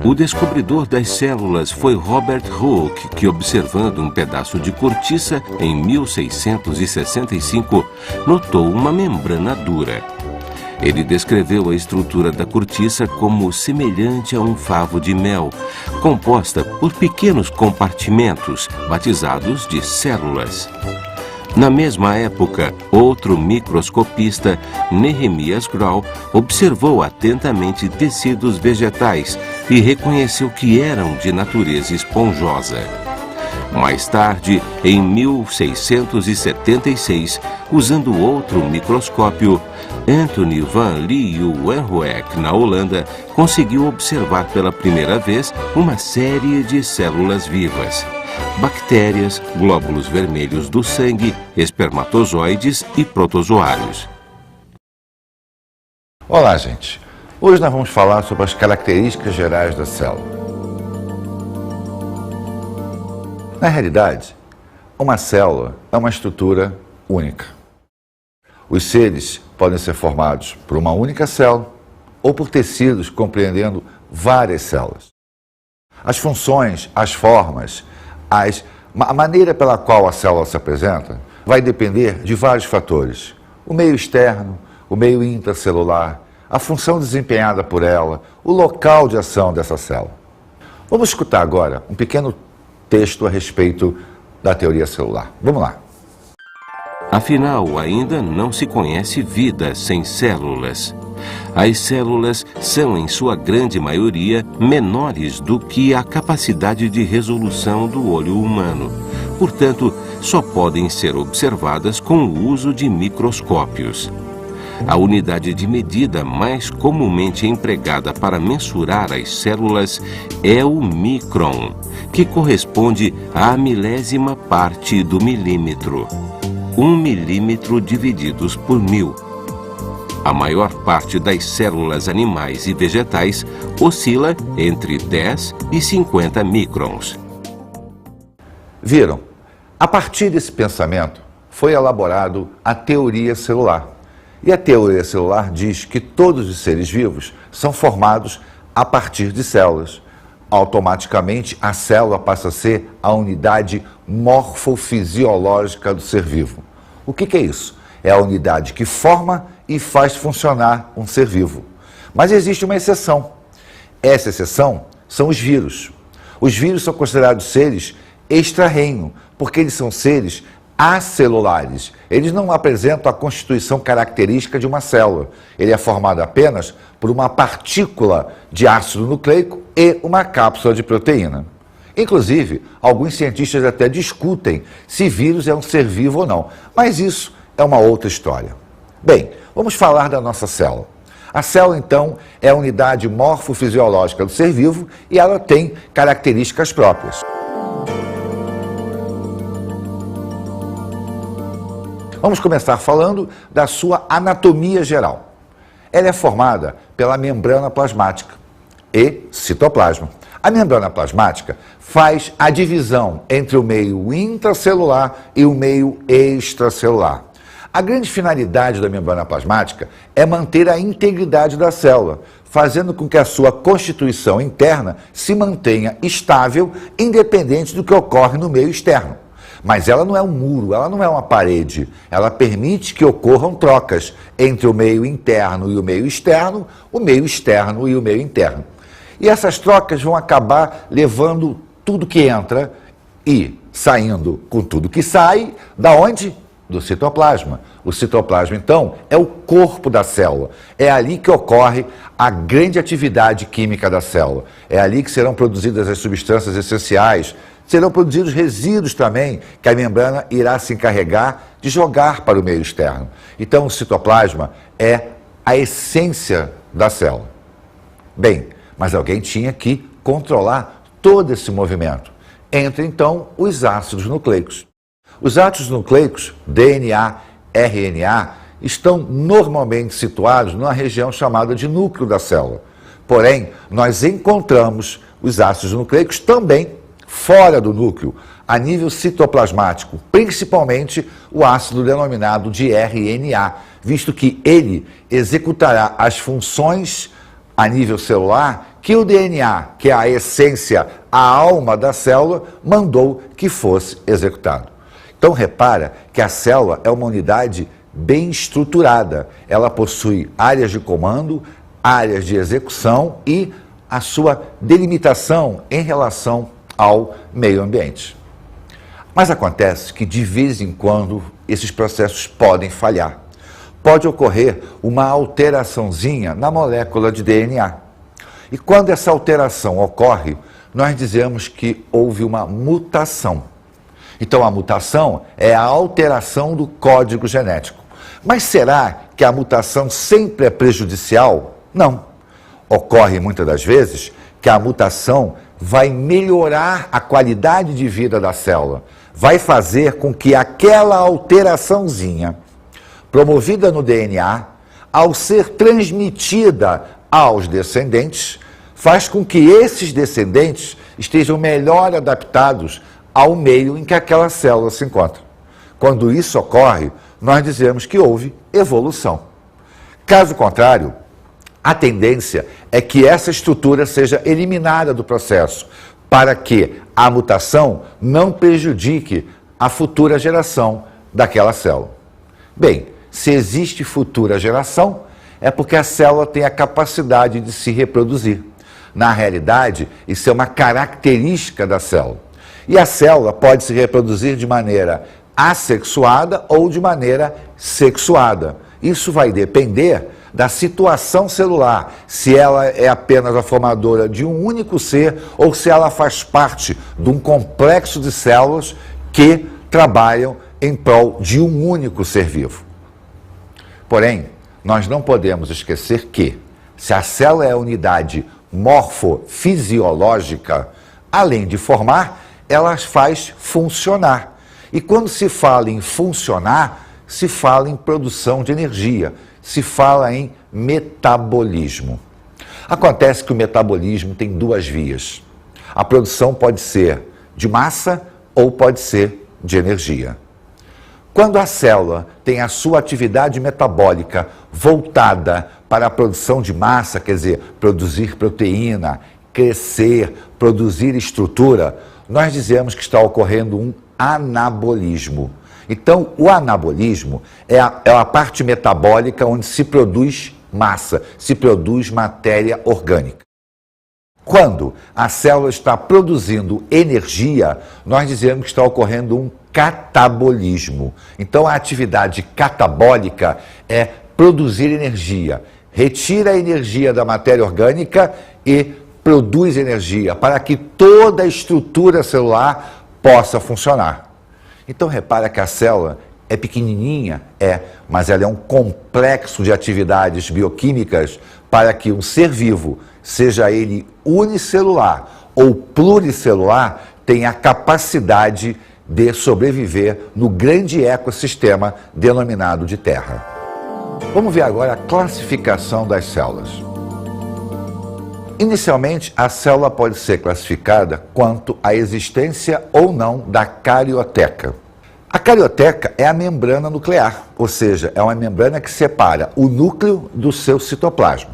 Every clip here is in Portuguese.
O descobridor das células foi Robert Hooke, que, observando um pedaço de cortiça em 1665, notou uma membrana dura. Ele descreveu a estrutura da cortiça como semelhante a um favo de mel, composta por pequenos compartimentos, batizados de células. Na mesma época, outro microscopista, Nehemias Grau, observou atentamente tecidos vegetais e reconheceu que eram de natureza esponjosa. Mais tarde, em 1676, usando outro microscópio, Anthony van Leeuwenhoek, na Holanda, conseguiu observar pela primeira vez uma série de células vivas: bactérias, glóbulos vermelhos do sangue, espermatozoides e protozoários. Olá, gente. Hoje nós vamos falar sobre as características gerais da célula. Na realidade, uma célula é uma estrutura única. Os seres podem ser formados por uma única célula ou por tecidos compreendendo várias células. As funções, as formas, a maneira pela qual a célula se apresenta vai depender de vários fatores. O meio externo, o meio intracelular, a função desempenhada por ela, o local de ação dessa célula. Vamos escutar agora um pequeno texto a respeito da teoria celular. Vamos lá. Afinal, ainda não se conhece vida sem células. As células são, em sua grande maioria, menores do que a capacidade de resolução do olho humano. Portanto, só podem ser observadas com o uso de microscópios. A unidade de medida mais comumente empregada para mensurar as células é o micron, que corresponde à milésima parte do milímetro. 1 milímetro divididos por 1000. A maior parte das células animais e vegetais oscila entre 10 e 50 microns. Viram? A partir desse pensamento foi elaborado a teoria celular. E a teoria celular diz que todos os seres vivos são formados a partir de células. Automaticamente, a célula passa a ser a unidade morfofisiológica do ser vivo. O que é isso? É a unidade que forma e faz funcionar um ser vivo. Mas existe uma exceção. Essa exceção são os vírus. Os vírus são considerados seres extra-reino, porque eles são seres acelulares. Eles não apresentam a constituição característica de uma célula. Ele é formado apenas por uma partícula de ácido nucleico e uma cápsula de proteína. Inclusive, alguns cientistas até discutem se vírus é um ser vivo ou não, mas isso é uma outra história. Bem, vamos falar da nossa célula. A célula, então, é a unidade morfofisiológica do ser vivo e ela tem características próprias. Vamos começar falando da sua anatomia geral. Ela é formada pela membrana plasmática e citoplasma. A membrana plasmática faz a divisão entre o meio intracelular e o meio extracelular. A grande finalidade da membrana plasmática é manter a integridade da célula, fazendo com que a sua constituição interna se mantenha estável, independente do que ocorre no meio externo. Mas ela não é um muro, ela não é uma parede. Ela permite que ocorram trocas entre o meio interno e o meio externo e o meio interno. E essas trocas vão acabar levando tudo que entra e saindo com tudo que sai, da onde? Do citoplasma. O citoplasma, então, é o corpo da célula. É ali que ocorre a grande atividade química da célula. É ali que serão produzidas as substâncias essenciais. Serão produzidos resíduos também, que a membrana irá se encarregar de jogar para o meio externo. Então, o citoplasma é a essência da célula. Bem, mas alguém tinha que controlar todo esse movimento. Entra, então, os ácidos nucleicos. Os ácidos nucleicos, DNA, RNA, estão normalmente situados numa região chamada de núcleo da célula. Porém, nós encontramos os ácidos nucleicos também fora do núcleo, a nível citoplasmático, principalmente o ácido denominado de RNA, visto que ele executará as funções a nível celular que o DNA, que é a essência, a alma da célula, mandou que fosse executado. Então repara que a célula é uma unidade bem estruturada. Ela possui áreas de comando, áreas de execução e a sua delimitação em relação ao meio ambiente. Mas acontece que de vez em quando esses processos podem falhar. Pode ocorrer uma alteraçãozinha na molécula de DNA. E quando essa alteração ocorre, nós dizemos que houve uma mutação. Então a mutação é a alteração do código genético. Mas será que a mutação sempre é prejudicial? Não. Ocorre muitas das vezes que a mutação vai melhorar a qualidade de vida da célula, vai fazer com que aquela alteraçãozinha promovida no DNA, ao ser transmitida aos descendentes, faz com que esses descendentes estejam melhor adaptados ao meio em que aquela célula se encontra. Quando isso ocorre, nós dizemos que houve evolução. Caso contrário, a tendência é que essa estrutura seja eliminada do processo, para que a mutação não prejudique a futura geração daquela célula. Bem, se existe futura geração, é porque a célula tem a capacidade de se reproduzir. Na realidade, isso é uma característica da célula. E a célula pode se reproduzir de maneira assexuada ou de maneira sexuada. Isso vai depender da situação celular, se ela é apenas a formadora de um único ser ou se ela faz parte de um complexo de células que trabalham em prol de um único ser vivo. Porém, nós não podemos esquecer que, se a célula é a unidade morfofisiológica, além de formar, ela faz funcionar. E quando se fala em funcionar, se fala em produção de energia, se fala em metabolismo. Acontece que o metabolismo tem duas vias. A produção pode ser de massa ou pode ser de energia. Quando a célula tem a sua atividade metabólica voltada para a produção de massa, quer dizer, produzir proteína, crescer, produzir estrutura, nós dizemos que está ocorrendo um anabolismo. Então, o anabolismo é a parte metabólica onde se produz massa, se produz matéria orgânica. Quando a célula está produzindo energia, nós dizemos que está ocorrendo um catabolismo. Então, a atividade catabólica é produzir energia, retira a energia da matéria orgânica e produz energia para que toda a estrutura celular possa funcionar. Então, repara que a célula é pequenininha, mas ela é um complexo de atividades bioquímicas para que um ser vivo, seja ele unicelular ou pluricelular, tenha a capacidade de sobreviver no grande ecossistema denominado de Terra. Vamos ver agora a classificação das células. Inicialmente, a célula pode ser classificada quanto à existência ou não da carioteca. A carioteca é a membrana nuclear, ou seja, é uma membrana que separa o núcleo do seu citoplasma.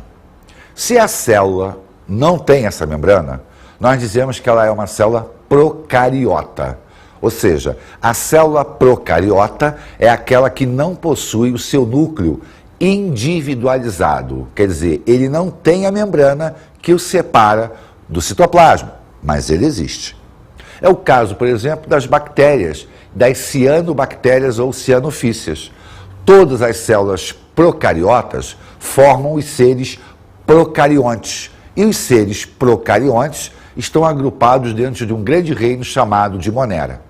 Se a célula não tem essa membrana, nós dizemos que ela é uma célula procariota. Ou seja, a célula procariota é aquela que não possui o seu núcleo individualizado. Quer dizer, ele não tem a membrana que o separa do citoplasma, mas ele existe. É o caso, por exemplo, das bactérias, das cianobactérias ou cianofícias. Todas as células procariotas formam os seres procariontes. E os seres procariontes estão agrupados dentro de um grande reino chamado de monera.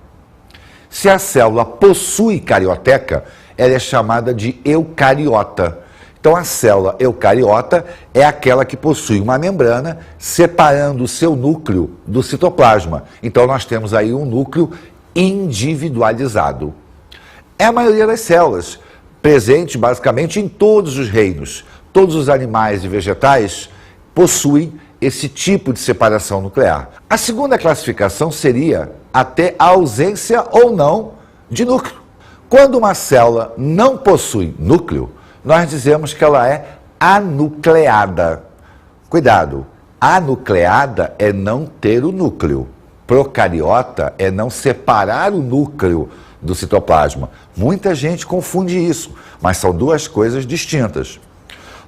Se a célula possui carioteca, ela é chamada de eucariota. Então, a célula eucariota é aquela que possui uma membrana separando o seu núcleo do citoplasma. Então, nós temos aí um núcleo individualizado. É a maioria das células, presente basicamente em todos os reinos. Todos os animais e vegetais possuem esse tipo de separação nuclear. A segunda classificação seria até a ausência ou não de núcleo. Quando uma célula não possui núcleo, nós dizemos que ela é anucleada. Cuidado, Anucleada é não ter o núcleo. Procariota é não separar o núcleo do citoplasma. Muita gente confunde isso, mas são duas coisas distintas.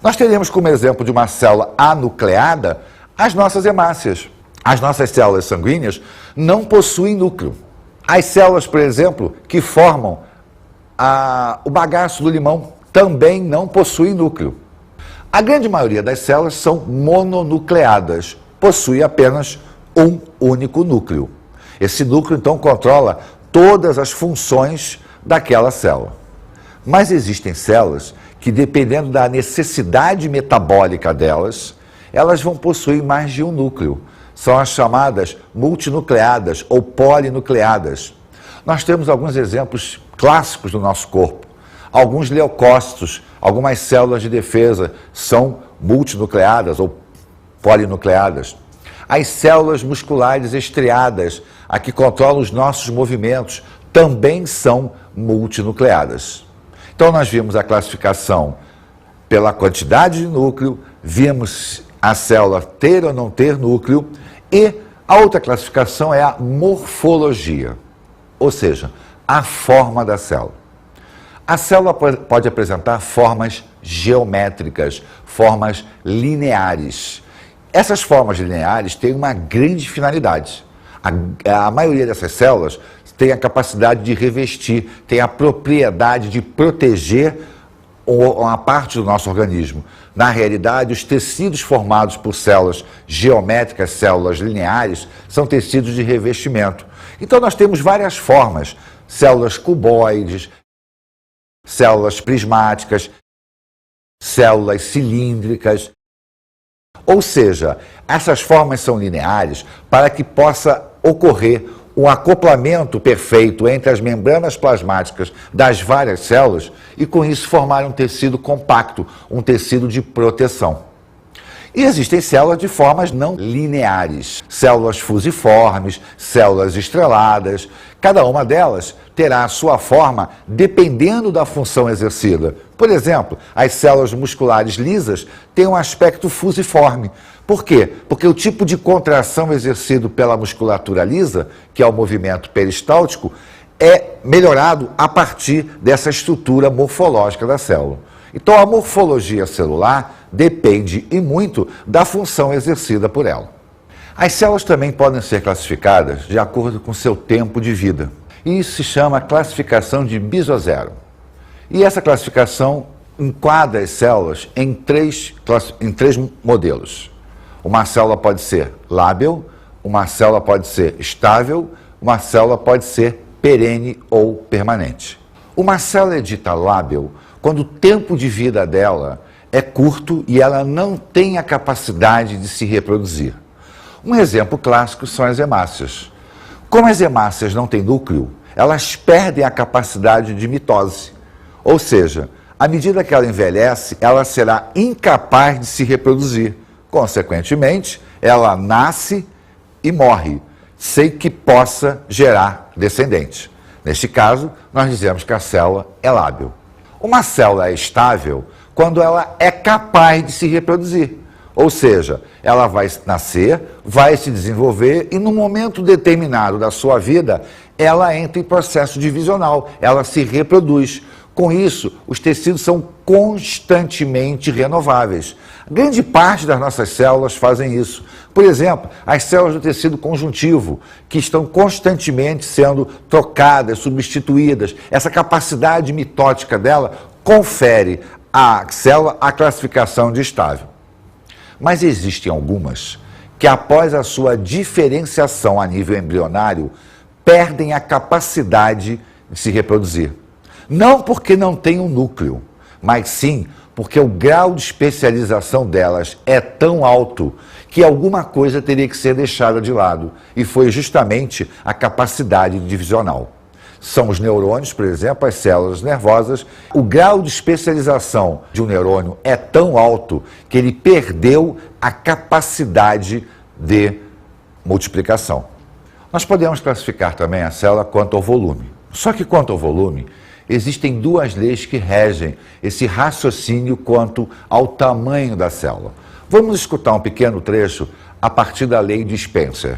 Nós teremos como exemplo de uma célula anucleada as nossas hemácias. As nossas células sanguíneas não possuem núcleo. As células, por exemplo, que formam o bagaço do limão também não possuem núcleo. A grande maioria das células são mononucleadas, possui apenas um único núcleo. Esse núcleo, então, controla todas as funções daquela célula. Mas existem células que, dependendo da necessidade metabólica delas, elas vão possuir mais de um núcleo. São as chamadas multinucleadas ou polinucleadas. Nós temos alguns exemplos clássicos do nosso corpo. Alguns leucócitos, algumas células de defesa são multinucleadas ou polinucleadas. As células musculares estriadas, a que controlam os nossos movimentos, também são multinucleadas. Então nós vimos a classificação pela quantidade de núcleo, vimos a célula ter ou não ter núcleo, e a outra classificação é a morfologia, ou seja, a forma da célula. A célula pode apresentar formas geométricas, formas lineares. Essas formas lineares têm uma grande finalidade. A maioria dessas células tem a capacidade de revestir, tem a propriedade de proteger uma parte do nosso organismo. Na realidade, os tecidos formados por células geométricas, células lineares, são tecidos de revestimento. Então nós temos várias formas, células cuboides, células prismáticas, células cilíndricas. Ou seja, essas formas são lineares para que possa ocorrer um acoplamento perfeito entre as membranas plasmáticas das várias células e, com isso, formar um tecido compacto, um tecido de proteção. E existem células de formas não lineares, células fusiformes, células estreladas. Cada uma delas terá a sua forma dependendo da função exercida. Por exemplo, as células musculares lisas têm um aspecto fusiforme. Por quê? Porque o tipo de contração exercido pela musculatura lisa, que é o movimento peristáltico, é melhorado a partir dessa estrutura morfológica da célula. Então, a morfologia celular depende e muito da função exercida por ela. As células também podem ser classificadas de acordo com seu tempo de vida. Isso se chama classificação de Bisozero. E essa classificação enquadra as células em três modelos. Uma célula pode ser lábil, uma célula pode ser estável, uma célula pode ser perene ou permanente. Uma célula é dita lábil quando o tempo de vida dela é curto e ela não tem a capacidade de se reproduzir. Um exemplo clássico são as hemácias. Como as hemácias não têm núcleo, elas perdem a capacidade de mitose. Ou seja, à medida que ela envelhece, ela será incapaz de se reproduzir. Consequentemente, ela nasce e morre, sem que possa gerar descendente. Neste caso, nós dizemos que a célula é lábil. Uma célula é estável quando ela é capaz de se reproduzir. Ou seja, ela vai nascer, vai se desenvolver e, num momento determinado da sua vida, ela entra em processo divisional, ela se reproduz. Com isso, os tecidos são constantemente renováveis. Grande parte das nossas células fazem isso. Por exemplo, as células do tecido conjuntivo, que estão constantemente sendo trocadas, substituídas. Essa capacidade mitótica dela confere à célula a classificação de estável. Mas existem algumas que, após a sua diferenciação a nível embrionário, perdem a capacidade de se reproduzir. Não porque não tem um núcleo, mas sim porque o grau de especialização delas é tão alto que alguma coisa teria que ser deixada de lado, e foi justamente a capacidade divisional. São os neurônios, por exemplo, as células nervosas. O grau de especialização de um neurônio é tão alto que ele perdeu a capacidade de multiplicação. Nós podemos classificar também a célula quanto ao volume. Só que quanto ao volume, existem duas leis que regem esse raciocínio quanto ao tamanho da célula. Vamos escutar um pequeno trecho a partir da lei de Spencer.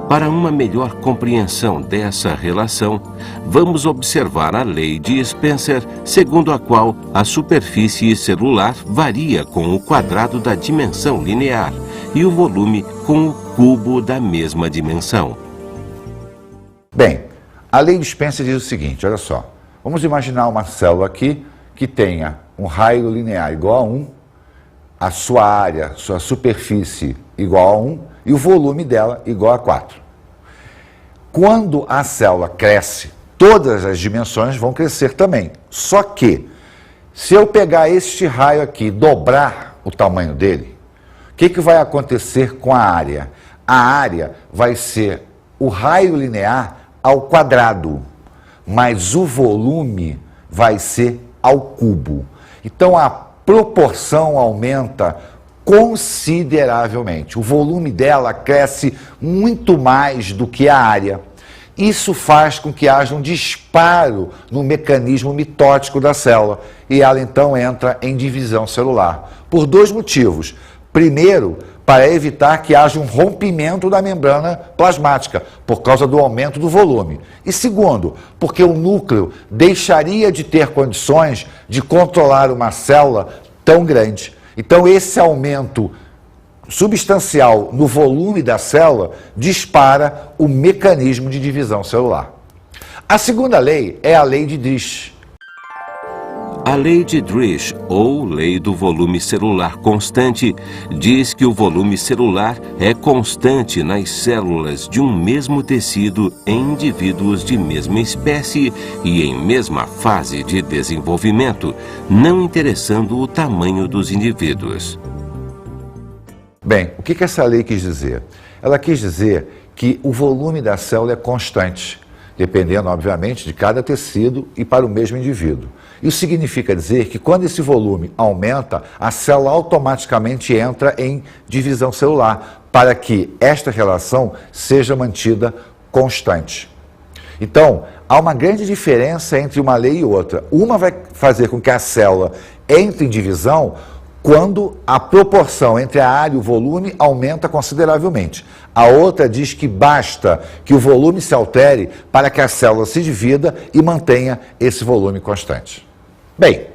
Para uma melhor compreensão dessa relação, vamos observar a lei de Spencer, segundo a qual a superfície celular varia com o quadrado da dimensão linear e o volume com o cubo da mesma dimensão. Bem, a lei de Spencer diz o seguinte, olha só. Vamos imaginar uma célula aqui que tenha um raio linear igual a 1, a sua área, sua superfície igual a 1 e o volume dela igual a 4. Quando a célula cresce, todas as dimensões vão crescer também. Só que, se eu pegar este raio aqui e dobrar o tamanho dele, o que vai acontecer com a área? A área vai ser o raio linear ao quadrado, mas o volume vai ser ao cubo. Então, a proporção aumenta consideravelmente. O volume dela cresce muito mais do que a área. Isso faz com que haja um disparo no mecanismo mitótico da célula e ela então entra em divisão celular. Por dois motivos. Primeiro, para evitar que haja um rompimento da membrana plasmática, por causa do aumento do volume. E segundo, porque o núcleo deixaria de ter condições de controlar uma célula tão grande. Então, esse aumento substancial no volume da célula dispara o mecanismo de divisão celular. A segunda lei é a lei de Driesch. A lei de Driesch, ou lei do volume celular constante, diz que o volume celular é constante nas células de um mesmo tecido em indivíduos de mesma espécie e em mesma fase de desenvolvimento, não interessando o tamanho dos indivíduos. Bem, o que essa lei quis dizer? Ela quis dizer que o volume da célula é constante, dependendo, obviamente, de cada tecido e para o mesmo indivíduo. Isso significa dizer que quando esse volume aumenta, a célula automaticamente entra em divisão celular, para que esta relação seja mantida constante. Então, há uma grande diferença entre uma lei e outra. Uma vai fazer com que a célula entre em divisão quando a proporção entre a área e o volume aumenta consideravelmente. A outra diz que basta que o volume se altere para que a célula se divida e mantenha esse volume constante. Bem,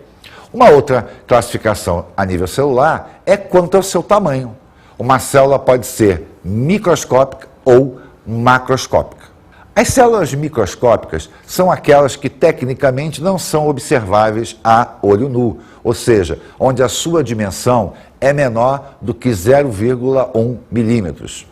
uma outra classificação a nível celular é quanto ao seu tamanho. Uma célula pode ser microscópica ou macroscópica. As células microscópicas são aquelas que tecnicamente não são observáveis a olho nu, ou seja, onde a sua dimensão é menor do que 0,1 milímetros.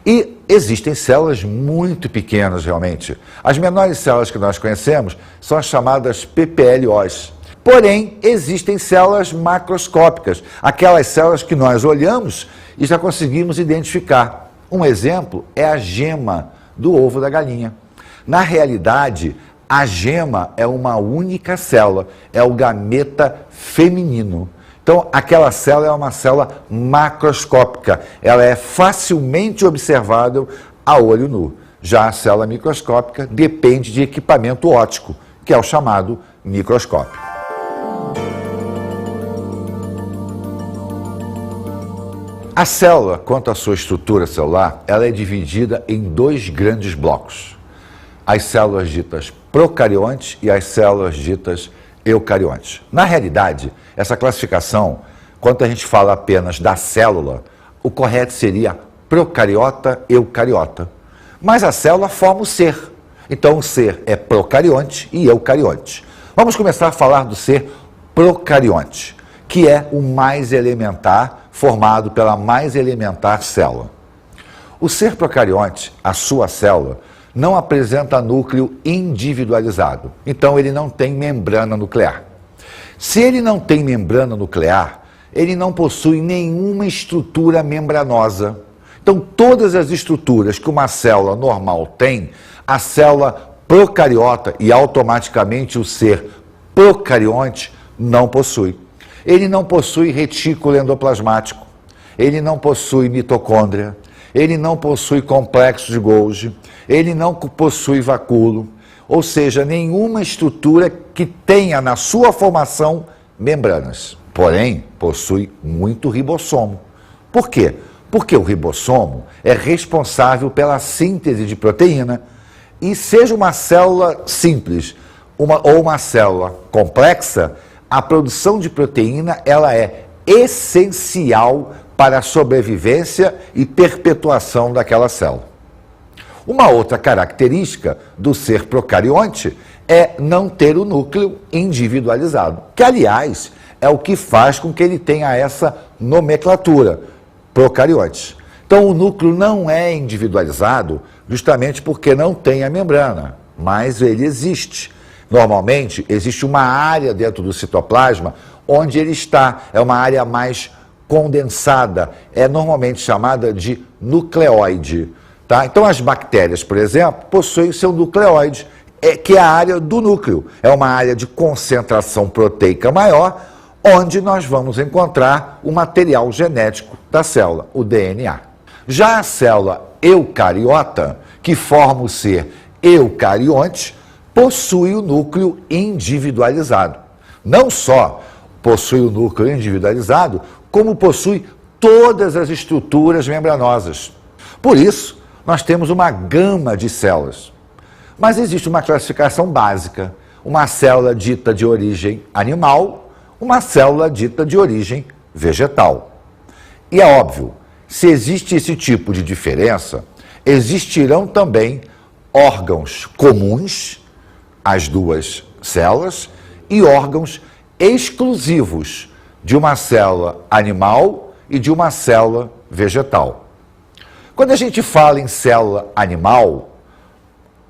E existem células muito pequenas realmente. As menores células que nós conhecemos são as chamadas PPLOs. Porém, existem células macroscópicas, aquelas células que nós olhamos e já conseguimos identificar. Um exemplo é a gema do ovo da galinha. Na realidade, a gema é uma única célula, é o gameta feminino. Então, aquela célula é uma célula macroscópica, ela é facilmente observável a olho nu. Já a célula microscópica depende de equipamento óptico, que é o chamado microscópio. A célula, quanto à sua estrutura celular, ela é dividida em dois grandes blocos. As células ditas procariontes e as células ditas eucariontes. Na realidade, essa classificação, quando a gente fala apenas da célula, o correto seria procariota, eucariota. Mas a célula forma o ser. Então o ser é procarionte e eucarionte. Vamos começar a falar do ser procarionte, que é o mais elementar, formado pela mais elementar célula. O ser procarionte, a sua célula, não apresenta núcleo individualizado, então ele não tem membrana nuclear. Se ele não tem membrana nuclear, ele não possui nenhuma estrutura membranosa. Então, todas as estruturas que uma célula normal tem, a célula procariota e automaticamente o ser procarionte não possui. Ele não possui retículo endoplasmático, ele não possui mitocôndria, ele não possui complexo de Golgi, ele não possui vacúolo, ou seja, nenhuma estrutura que tenha na sua formação membranas. porém possui muito ribossomo. Por quê? Porque o ribossomo é responsável pela síntese de proteína e seja uma célula simples ou uma célula complexa, a produção de proteína ela é essencial para a sobrevivência e perpetuação daquela célula. Uma outra característica do ser procarionte é não ter o núcleo individualizado, que, aliás, é o que faz com que ele tenha essa nomenclatura, procariontes. Então, o núcleo não é individualizado justamente porque não tem a membrana, mas ele existe. Normalmente, existe uma área dentro do citoplasma onde ele está, é uma área mais condensada, é normalmente chamada de nucleoide. Tá? Então, as bactérias, por exemplo, possuem seu nucleoide, que é a área do núcleo. É uma área de concentração proteica maior, onde nós vamos encontrar o material genético da célula, o DNA. Já a célula eucariota, que forma o ser eucarionte, possui o núcleo individualizado. Não só possui o núcleo individualizado, como possui todas as estruturas membranosas. Por isso, nós temos uma gama de células. Mas existe uma classificação básica, uma célula dita de origem animal, uma célula dita de origem vegetal. E é óbvio, se existe esse tipo de diferença, existirão também órgãos comuns às duas células e órgãos exclusivos de uma célula animal e de uma célula vegetal. Quando a gente fala em célula animal,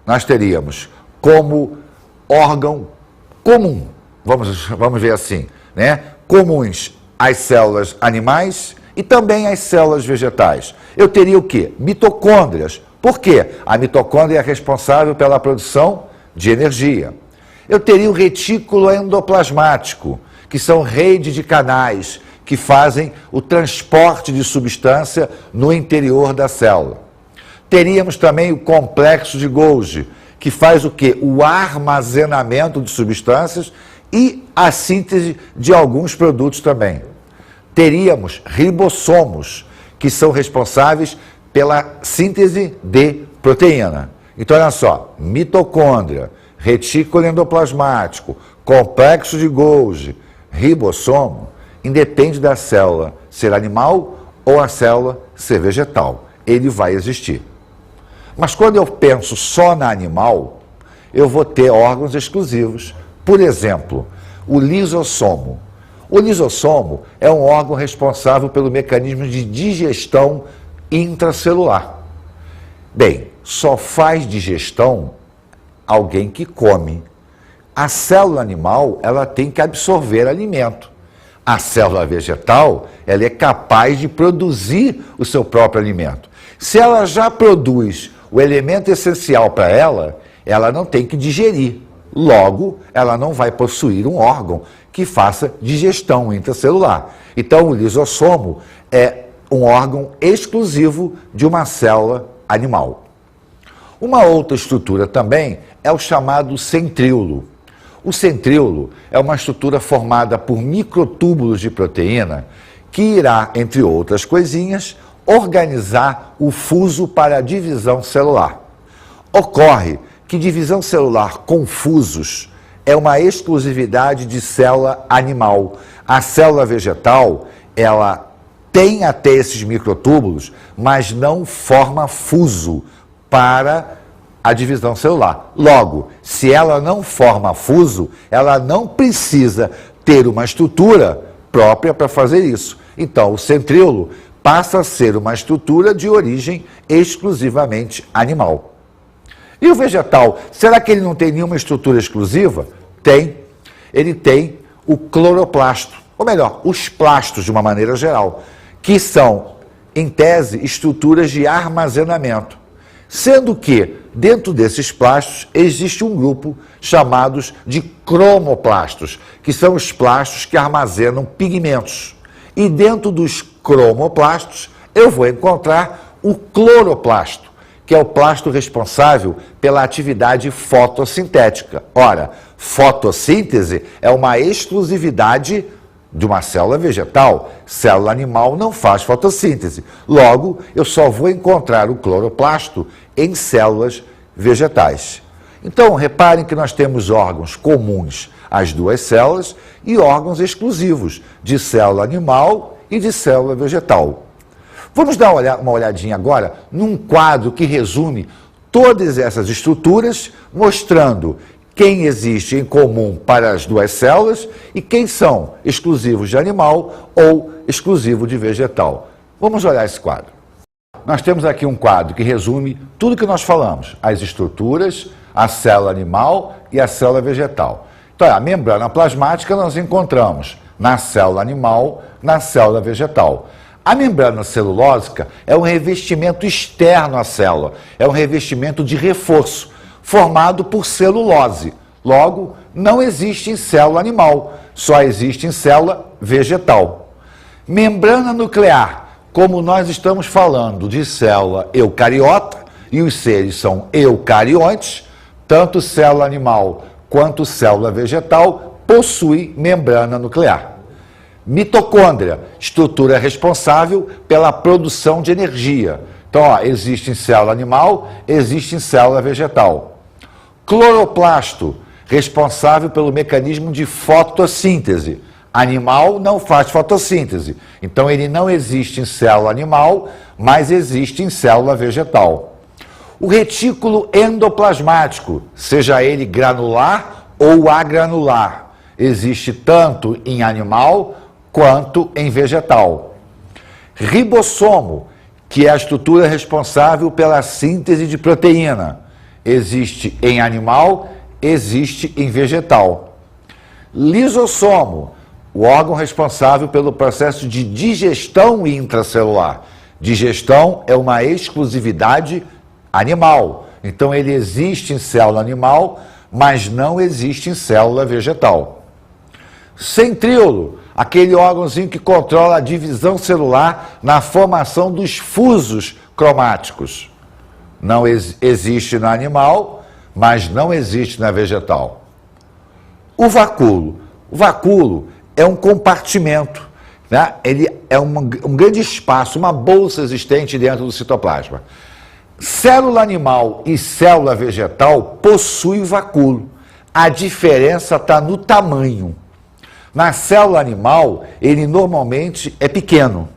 nós teríamos como órgão comum, vamos ver assim, né? Comuns às células animais e também às células vegetais. Eu teria o quê? Mitocôndrias. Por quê? A mitocôndria é responsável pela produção de energia. Eu teria o retículo endoplasmático, que são redes de canais que fazem o transporte de substância no interior da célula. Teríamos também o complexo de Golgi, que faz o quê? O armazenamento de substâncias e a síntese de alguns produtos também. Teríamos ribossomos, que são responsáveis pela síntese de proteína. Então, olha só, mitocôndria, retículo endoplasmático, complexo de Golgi, ribossomo, independe da célula ser animal ou a célula ser vegetal. Ele vai existir. Mas quando eu penso só na animal, eu vou ter órgãos exclusivos. Por exemplo, o lisossomo. O lisossomo é um órgão responsável pelo mecanismo de digestão intracelular. Bem, só faz digestão alguém que come. A célula animal, ela tem que absorver alimento. A célula vegetal, ela é capaz de produzir o seu próprio alimento. Se ela já produz o elemento essencial para ela, ela não tem que digerir. Logo, ela não vai possuir um órgão que faça digestão intracelular. Então, o lisossomo é um órgão exclusivo de uma célula animal. Uma outra estrutura também é o chamado centríolo. O centríolo é uma estrutura formada por microtúbulos de proteína que irá, entre outras coisinhas, organizar o fuso para a divisão celular. Ocorre que divisão celular com fusos é uma exclusividade de célula animal. A célula vegetal, ela tem até esses microtúbulos, mas não forma fuso para a divisão celular. Logo, se ela não forma fuso, ela não precisa ter uma estrutura própria para fazer isso. Então, o centríolo passa a ser uma estrutura de origem exclusivamente animal. E o vegetal, será que ele não tem nenhuma estrutura exclusiva? Tem. Ele tem o cloroplasto, ou melhor, os plastos de uma maneira geral, que são, em tese, estruturas de armazenamento. Sendo que, dentro desses plastos, existe um grupo chamados de cromoplastos, que são os plastos que armazenam pigmentos. E dentro dos cromoplastos, eu vou encontrar o cloroplasto, que é o plasto responsável pela atividade fotossintética. Ora, fotossíntese é uma exclusividade de uma célula vegetal. Célula animal não faz fotossíntese. Logo, eu só vou encontrar o cloroplasto em células vegetais. Então, reparem que nós temos órgãos comuns às duas células e órgãos exclusivos de célula animal e de célula vegetal. Vamos dar uma olhadinha agora num quadro que resume todas essas estruturas, mostrando quem existe em comum para as duas células e quem são exclusivos de animal ou exclusivos de vegetal. Vamos olhar esse quadro. Nós temos aqui um quadro que resume tudo que nós falamos, as estruturas, a célula animal e a célula vegetal. Então, a membrana plasmática nós encontramos na célula animal, na célula vegetal. A membrana celulósica é um revestimento externo à célula, é um revestimento de reforço, formado por celulose. Logo, não existe em célula animal, só existe em célula vegetal. Membrana nuclear, como nós estamos falando de célula eucariota, e os seres são eucariontes, tanto célula animal quanto célula vegetal possui membrana nuclear. Mitocôndria, estrutura responsável pela produção de energia. Então, existe em célula animal, existe em célula vegetal. Cloroplasto, responsável pelo mecanismo de fotossíntese. Animal não faz fotossíntese, então ele não existe em célula animal, mas existe em célula vegetal. O retículo endoplasmático, seja ele granular ou agranular, existe tanto em animal quanto em vegetal. Ribossomo, que é a estrutura responsável pela síntese de proteína, existe em animal, existe em vegetal. Lisossomo, o órgão responsável pelo processo de digestão intracelular. Digestão é uma exclusividade animal, então ele existe em célula animal, mas não existe em célula vegetal. Centríolo, aquele órgãozinho que controla a divisão celular na formação dos fusos cromáticos. Não existe na animal, mas não existe na vegetal. O vacúolo. O vacúolo é um compartimento, né? Ele é um grande espaço, uma bolsa existente dentro do citoplasma. Célula animal e célula vegetal possuem vacúolo. A diferença está no tamanho. Na célula animal, ele normalmente é pequeno.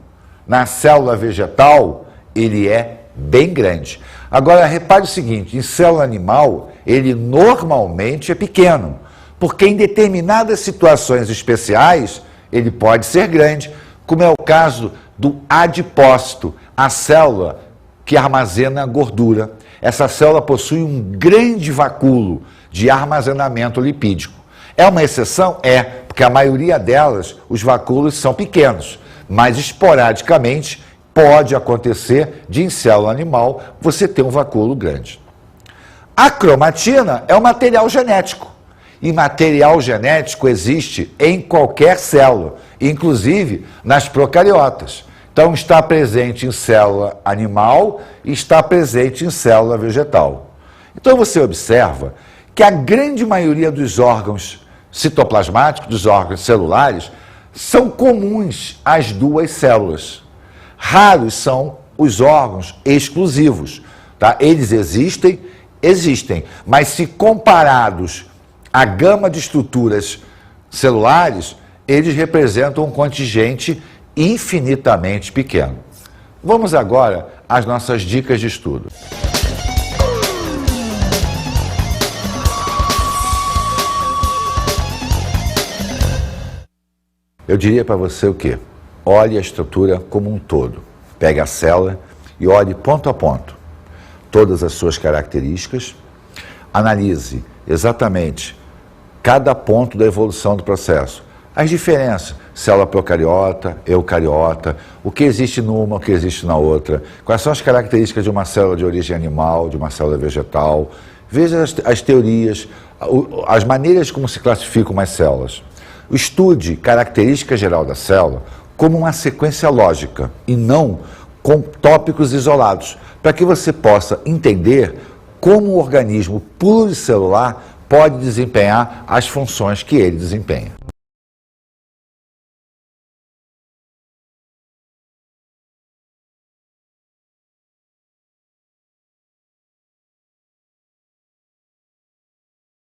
Na célula vegetal, ele é bem grande. Agora, repare o seguinte, em célula animal, ele normalmente é pequeno, porque em determinadas situações especiais, ele pode ser grande, como é o caso do adipócito, a célula que armazena gordura. Essa célula possui um grande vacúolo de armazenamento lipídico. É uma exceção? É, porque a maioria delas, os vacúolos são pequenos, mas esporadicamente pode acontecer de em célula animal você ter um vacúolo grande. A cromatina é um material genético, e material genético existe em qualquer célula, inclusive nas procariotas. Então está presente em célula animal e está presente em célula vegetal. Então você observa que a grande maioria dos órgãos citoplasmáticos, dos órgãos celulares, são comuns às duas células. Raros são os órgãos exclusivos, tá? Eles existem, mas se comparados à gama de estruturas celulares, eles representam um contingente infinitamente pequeno. Vamos agora às nossas dicas de estudo. Eu diria para você o quê? Olhe a estrutura como um todo. Pegue a célula e olhe ponto a ponto todas as suas características. Analise exatamente cada ponto da evolução do processo. As diferenças, célula procariota, eucariota, o que existe numa, o que existe na outra, quais são as características de uma célula de origem animal, de uma célula vegetal. Veja as teorias, as maneiras como se classificam as células. Estude característica geral da célula como uma sequência lógica e não com tópicos isolados, para que você possa entender como o organismo pluricelular pode desempenhar as funções que ele desempenha.